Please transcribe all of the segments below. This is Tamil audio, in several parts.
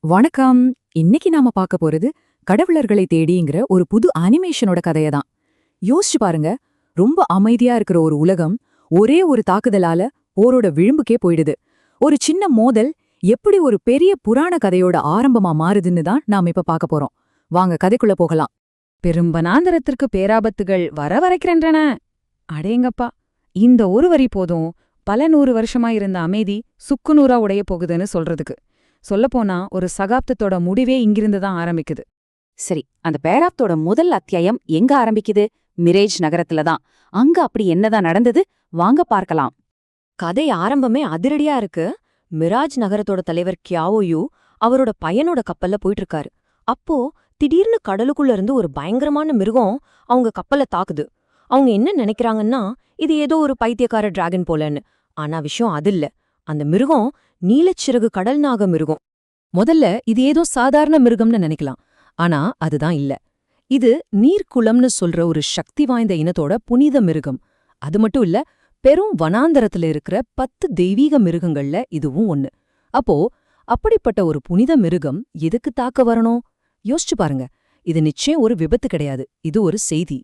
வணக்கம். இன்னைக்கு நாம பார்க்க போறது கடவுளர்களை தேடிங்கிற ஒரு புது அனிமேஷனோட கதைய தான். யோசிச்சு பாருங்க, ரொம்ப அமைதியா இருக்கிற ஒரு உலகம் ஒரே ஒரு தாக்குதலால போரோட விளிம்புக்கே போயிடுது. ஒரு சின்ன மோதல் எப்படி ஒரு பெரிய புராண கதையோட ஆரம்பமா மாறுதுன்னு தான் நாம இப்ப பார்க்க போறோம். வாங்க கதைக்குள்ள போகலாம். பெரும்பனாந்தரத்திற்கு பேராபத்துகள் வரவரைக்கின்றன. அடேங்கப்பா, இந்த ஒரு வரி போதும் பல 100 வருஷமா இருந்த அமைதி சுக்குநூறா உடைய போகுதுன்னு சொல்றதுக்கு. சொல்லப்போனா ஒரு சகாப்தத்தோட முடிவே இங்கிருந்து தான் ஆரம்பிக்குது. சரி, அந்த பேராப்தோட முதல் அத்தியாயம் எங்க ஆரம்பிக்குது? மிரேஜ் நகரத்துல தான். அங்க அப்படி என்னதான் நடந்தது? வாங்க பார்க்கலாம். கதை ஆரம்பமே அதிரடியா இருக்கு. மிராஜ் நகரத்தோட தலைவர் கியாவோயூ அவரோட பையனோட கப்பல்ல போயிட்டு இருக்காரு. அப்போ திடீர்னு கடலுக்குள்ள இருந்து ஒரு பயங்கரமான மிருகம் அவங்க கப்பலை தாக்குது. அவங்க என்ன நினைக்கிறாங்கன்னா, இது ஏதோ ஒரு பைத்தியக்கார டிராகன் போலன்னு. ஆனா விஷயம் அது இல்ல. அந்த மிருகம் நீலச்சிறகு கடல் நாக மிருகம். முதல்ல இது ஏதோ சாதாரண மிருகம்னு நினைக்கலாம். ஆனா அதுதான் இல்ல. இது நீர்க்குளம்னு சொல்ற ஒரு சக்தி வாய்ந்த இனத்தோட புனித மிருகம். அது மட்டும் இல்ல, பெரும் வனாந்தரத்துல இருக்கிற 10 தெய்வீக மிருகங்கள்ல இதுவும் ஒண்ணு. அப்போ அப்படிப்பட்ட ஒரு புனித மிருகம் எதுக்கு தாக்க வரணும்? யோசிச்சு பாருங்க. இது நிச்சயம் ஒரு விபத்து கிடையாது. இது ஒரு செய்தி.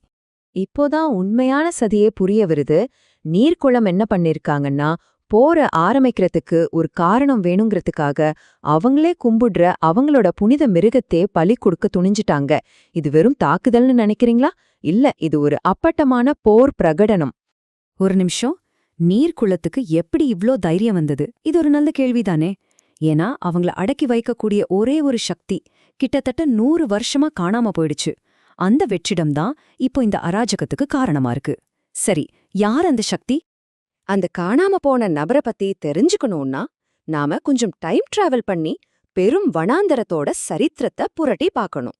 இப்போதான் உண்மையான சதியே புரிய வருது. நீர்க்குளம் என்ன பண்ணிருக்காங்கன்னா, போர ஆரம்பிக்கிறதுக்கு ஒரு காரணம் வேணுங்கிறதுக்காக அவங்களே கும்பிடுற அவங்களோட புனித மிருகத்தே பலி கொடுக்க துணிஞ்சிட்டாங்க. இது வெறும் தாக்குதல்னு நினைக்கிறீங்களா? இல்ல, இது ஒரு அப்பட்டமான போர் பிரகடனம். ஒரு நிமிஷம், நீர்க்குளத்துக்கு எப்படி இவ்ளோ தைரியம் வந்தது? இது ஒரு நல்ல கேள்விதானே. ஏன்னா அவங்கள அடக்கி வைக்கக்கூடிய ஒரே ஒரு சக்தி கிட்டத்தட்ட 100 வருஷமா காணாம போயிடுச்சு. அந்த வெற்றிடம்தான் இப்போ இந்த அராஜகத்துக்கு காரணமா இருக்கு. சரி, யார் அந்த சக்தி? அந்த காணாம போன நபரை பத்தி தெரிஞ்சுக்கணும்னா நாம கொஞ்சம் டைம் டிராவல் பண்ணி பெரும் வனாந்தரத்தோட சரித்திரத்தை புரட்டி பார்க்கணும்.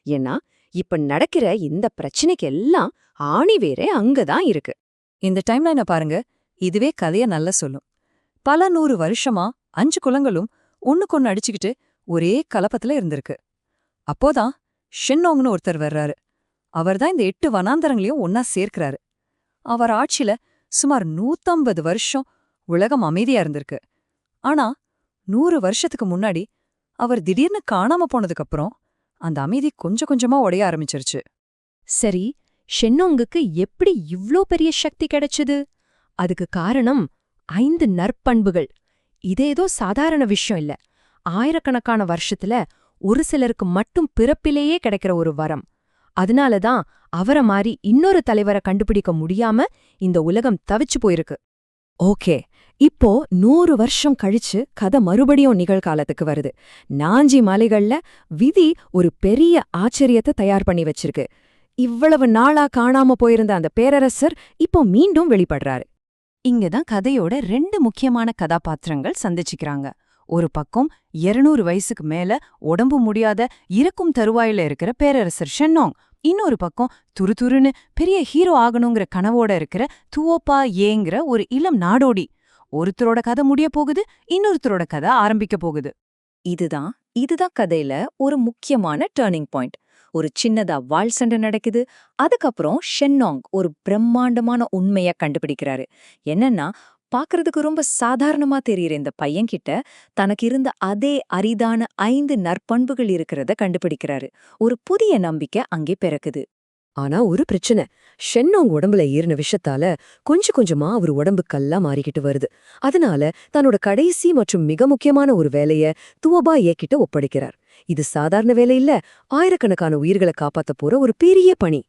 ஏன்னா இப்ப நடக்கிற இந்த பிரச்சனைக்கு எல்லாம் ஆணிவேரே அங்கதான் இருக்கு. இந்த டைம்லைனை பாருங்க. இதுவே கதைய நல்லா சொல்லும். பல 100 வருஷமா 5 குலங்களும் ஒண்ணுக்கொன்னு அடிச்சுக்கிட்டு ஒரே கலப்பத்துல இருந்திருக்கு. அப்போதான் ஷென்னோங்னு ஒருத்தர் வர்றாரு. அவர்தான் இந்த 8 வனாந்தரங்களையும் ஒன்னா சேர்க்கிறாரு. அவர் ஆட்சியில சுமார் 150 வருஷம் உலகம் அமைதியா இருந்திருக்கு. ஆனா 100 வருஷத்துக்கு முன்னாடி அவர் திடீர்னு காணாம போனதுக்கப்புறம் அந்த அமைதி கொஞ்சம் கொஞ்சமா உடைய ஆரம்பிச்சிருச்சு. சரி, ஷென்னோங்குக்கு எப்படி இவ்ளோ பெரிய சக்தி கிடைச்சது? அதுக்கு காரணம் 5 நற்பண்புகள். இதேதோ சாதாரண விஷயம் இல்ல. ஆயிரக்கணக்கான வருஷத்துல ஒரு சிலருக்கு மட்டும் பிறப்பிலேயே கிடைக்கிற ஒரு வரம். அதனாலதான் அவரை மாதிரி இன்னொரு தலைவரை கண்டுபிடிக்க முடியாம இந்த உலகம் தவிச்சு போயிருக்கு. ஓகே, இப்போ 100 வருஷம் கழிச்சு கதை மறுபடியும் நிகழ்காலத்துக்கு வருது. நாஞ்சி மலைகள்ல விதி ஒரு பெரிய ஆச்சரியத்தை தயார் பண்ணி வச்சிருக்கு. இவ்வளவு நாளா காணாம போயிருந்த அந்த பேரரசர் இப்போ மீண்டும் வெளிப்படுறாரு. இங்கதான் கதையோட 2 முக்கியமான கதாபாத்திரங்கள் சந்திச்சுக்கிறாங்க. ஒரு பக்கம் 200 வயசுக்கு மேல உடம்பு முடியாத இறக்கும் தருவாயில இருக்கிற பேரரசர் ஷென்னோங். இன்னொரு பக்கம் துருதுருன்னு பெரிய ஹீரோ ஆகணுங்கிற கனவோட இருக்கிற துவோப்பா ஏங்கிற ஒரு இளம் நாடோடி. ஒருத்தரோட கதை முடிய போகுது, இன்னொருத்தரோட கதை ஆரம்பிக்க போகுது. இதுதான் கதையில ஒரு முக்கியமான டர்னிங் பாயிண்ட். ஒரு சின்னதா வாள் சண்டை நடக்குது. அதுக்கப்புறம் ஷென்னோங் ஒரு பிரம்மாண்டமான உண்மைய கண்டுபிடிக்கிறாரு. என்னன்னா, பாக்குறதுக்கு ரொம்ப சாதாரணமா தெரியுற இந்த பையன்கிட்ட தனக்கு இருந்த அதே அரிதான 5 நற்பண்புகள் இருக்கிறத கண்டுபிடிக்கிறாரு. ஒரு புதிய நம்பிக்கை அங்கே பிறக்குது. ஆனா ஒரு பிரச்சனை. ஷென்னோங் உடம்புல ஏறின விஷத்தால கொஞ்சம் கொஞ்சமா அவர் உடம்பு கல்லா மாறிக்கிட்டு வருது. அதனால தன்னோட கடைசி மற்றும் மிக முக்கியமான ஒரு வேலைய துவபா ஏக்கிட்ட ஒப்படைக்கிறார். இது சாதாரண வேலை இல்ல, ஆயிரக்கணக்கான உயிர்களை காப்பாத்த போற ஒரு பெரிய பணி.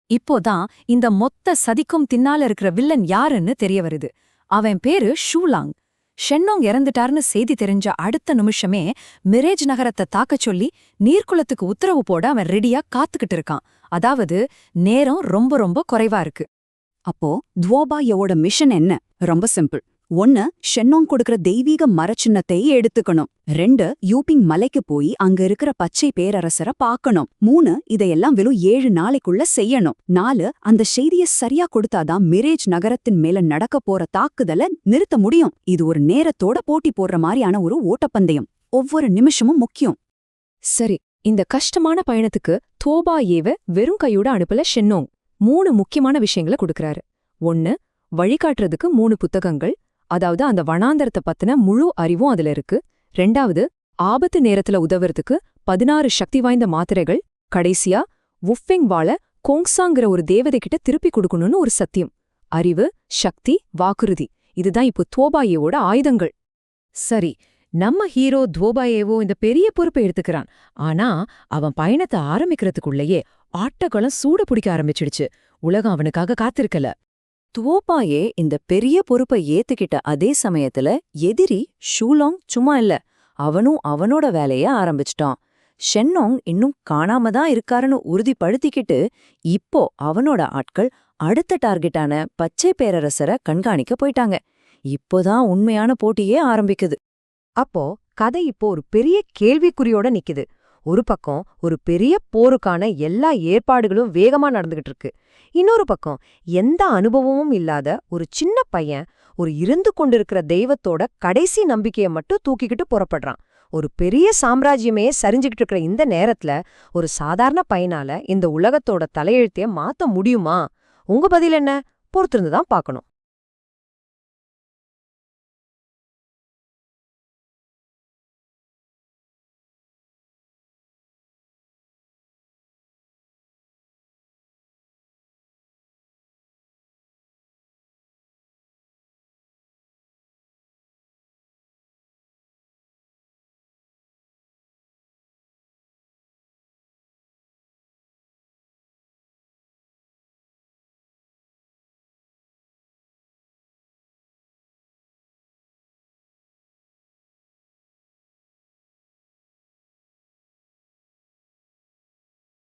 இப்போதான் இந்த மொத்த சதிக்கும் தின்னால இருக்கிற வில்லன் யாருன்னு தெரிய வருது. அவன் பேரு ஷூலாங். ஷென்னோங் இறந்துட்டார்னு செய்தி தெரிஞ்ச அடுத்த நிமிஷமே மிரேஜ் நகரத்தை தாக்கச் சொல்லி நீர்க்குளத்துக்கு உத்தரவு போட அவன் ரெடியா காத்துக்கிட்டு இருக்கான். அதாவது நேரம் ரொம்ப ரொம்ப குறைவா இருக்கு. அப்போ துவோபாயோட மிஷன் என்ன? ரொம்ப சிம்பிள். 1, ஷென்னோங் கொடுக்கிற தெய்வீக மரச்சின்னத்தை எடுத்துக்கணும். 2, யூபிங் மலைக்கு போய் அங்க இருக்கிற பச்சை பேரரசரை பார்க்கணும். 3, இதையெல்லாம் வெறும் 7 நாளைக்குள்ள செய்யணும். 4, அந்த செய்திய சரியா கொடுத்தாதான் மிரேஜ் நகரத்தின் மேல நடக்க போற தாக்குதலை நிறுத்த முடியும். இது ஒரு நேரத்தோட போட்டி போடுற மாதிரியான ஒரு ஓட்டப்பந்தயம். ஒவ்வொரு நிமிஷமும் முக்கியம். சரி, இந்த கஷ்டமான பயணத்துக்கு தோபா ஏவ வெறும் கையோட அனுப்பல ஷென்னோங். 3 முக்கியமான விஷயங்களை கொடுக்கறாரு. 1, வழிகாட்டுறதுக்கு 3 புத்தகங்கள். அதாவது அந்த வனாந்தரத்தை பத்தின முழு அறிவும் அதுல இருக்கு. 2வது, ஆபத்து நேரத்துல உதவுறதுக்கு 16 சக்தி வாய்ந்த மாத்திரைகள், கடைசியா வுஃபெங் வாள கோங்சாங்கிற ஒரு தேவதை கிட்ட திருப்பி கொடுக்கணும்னு ஒரு சத்தியம். அறிவு, சக்தி, வாக்குறுதி, இதுதான் இப்போ துவோபாயேவோட ஆயுதங்கள். சரி, நம்ம ஹீரோ துவோபாயேவோ இந்த பெரிய பொறுப்பை எடுத்துக்கிறான். ஆனா அவன் பயணத்தை ஆரம்பிக்கிறதுக்குள்ளேயே ஆட்டக்களம் சூட பிடிக்க ஆரம்பிச்சிடுச்சு. உலகம் அவனுக்காக காத்திருக்கல. துவோபாயே இந்த பெரிய பொறுப்பை ஏத்துக்கிட்ட அதே சமயத்துல எதிரி ஷூலாங் சும்மா இல்ல, அவனும் அவனோட வேலைய ஆரம்பிச்சிட்டான். ஷென்னோங் இன்னும் காணாம தான் இருக்காருன்னு உறுதிப்படுத்திக்கிட்டு இப்போ அவனோட ஆட்கள் அடுத்த டார்கெட்டான பச்சை பேரரசரை கண்காணிக்க போயிட்டாங்க. இப்போதான் உண்மையான போட்டியே ஆரம்பிக்குது. அப்போ கதை இப்போ ஒரு பெரிய கேள்விக்குறியோட நிக்குது. ஒரு பக்கம் ஒரு பெரிய போருக்கான எல்லா ஏற்பாடுகளும் வேகமா நடந்துகிட்டு இருக்கு. இன்னொரு பக்கம் எந்த அனுபவமும் இல்லாத ஒரு சின்ன பையன் ஒரு இருந்து கொண்டிருக்கிற தெய்வத்தோட கடைசி நம்பிக்கையை மட்டும் தூக்கிக்கிட்டு புறப்படுறான். ஒரு பெரிய சாம்ராஜ்யமே சரிஞ்சுகிட்டு இருக்கிற இந்த நேரத்துல ஒரு சாதாரண பையனால இந்த உலகத்தோட தலையெழுத்தைய மாத்த முடியுமா? உங்க பதில் என்ன? பொறுத்திருந்து தான் பார்க்கணும்.